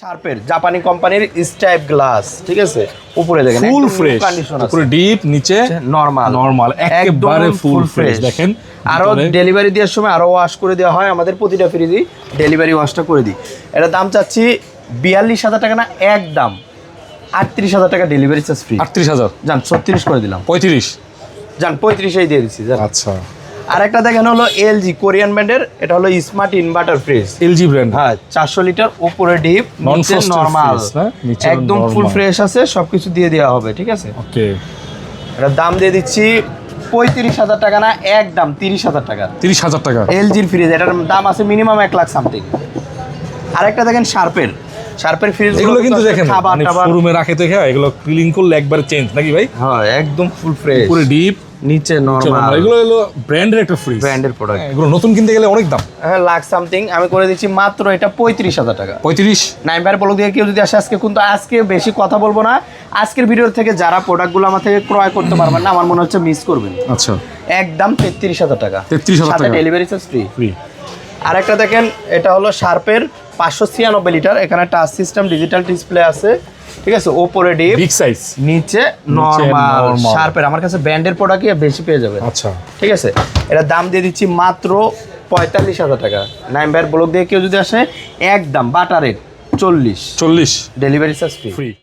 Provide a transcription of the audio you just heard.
শার্পের জাপানি কোম্পানির স্টাইপ গ্লাস, ঠিক আছে? উপরে দেখেন ফুল ফ্রেশ, উপরে ডিপ, নিচে নরমাল একেবারে ফুল ফ্রেশ। দেখেন আরো ডেলিভারি দেওয়ার সময় আরো ওয়াশ করে দেওয়া হয়, আমাদের প্রতিটা ফ্রিজে ডেলিভারি ওয়াশটা করে দিই। এটা দাম চাচ্ছি 42,000 টাকা, না একদম 38,000 টাকা ডেলিভারি চার্জ ফ্রি। 38,000 জান 36 করে দিলাম। 35 জান 35এই দিয়ে দিচ্ছি। আচ্ছা। আরেকটা দেখেন হলো এলজি কোরিয়ান ব্র্যান্ডের, এটা হলো smart inverter fridge, LG brand. হ্যাঁ 400 লিটার, উপরে ডিপ, নিচে নরমাল, একদম ফুল ফ্রেশ আছে, সবকিছু দিয়ে দেওয়া হবে, ঠিক আছে? ওকে, এটার দাম দিয়ে দিচ্ছি 35,000 টাকা, না একদম 30,000 টাকা। 30,000 টাকা এলজির ফ্রিজ, এটার দাম আছে মিনিমাম 1 লাখ সামথিং। আরেকটা দেখেন শার্পের ফ্রিজ, এগুলো কিন্তু দেখেন খাবার শোরুমে রাখে তো, হ্যাঁ এগুলো ক্লিন করলে একবারে চেঞ্জ নাকি ভাই? হ্যাঁ একদম ফুল ফ্রেশ, উপরে ডিপ, নিচে নরমাল। এগুলো হলো ব্র্যান্ডের একটা ফ্রিজ, ব্র্যান্ডের প্রোডাক্ট। এগুলো নতুন কিনতে গেলে অনেক দাম। হ্যাঁ লাখ সামথিং, আমি করে দিচ্ছি মাত্র এটা 35,000 টাকা। 35 নাইমবার ব্লগ দিয়ে কেউ যদি আসে আজকে, কিন্তু আজকে বেশি কথা বলবো না, আজকের ভিডিওর থেকে যারা প্রোডাক্টগুলো আমার থেকে ক্রয় করতে পারবেন না, আমার মনে হচ্ছে মিস করবেন। আচ্ছা, একদম 33,000 টাকা, 33,000 টাকা ডেলিভারি চার্জ ফ্রি। ফ্রি। আরেকটা দেখেন, এটা হলো শার্পের 596 লিটার, এখানে টাচ সিস্টেম, ডিজিটাল ডিসপ্লে আছে, ঠিক আছে? উপরে ডিপ, বিগ সাইজ, নিচে নরমাল। শার্পের আমার কাছে ব্র্যান্ডের প্রোডাক্টই বেশি পেয়ে যাবে। আচ্ছা, ঠিক আছে? এটা দাম দিয়ে দিচ্ছি মাত্র 45,000 টাকা। নাইমবার ব্লগ দিয়ে কেউ যদি আসে, একদম butter rate 40 40 delivery charge free.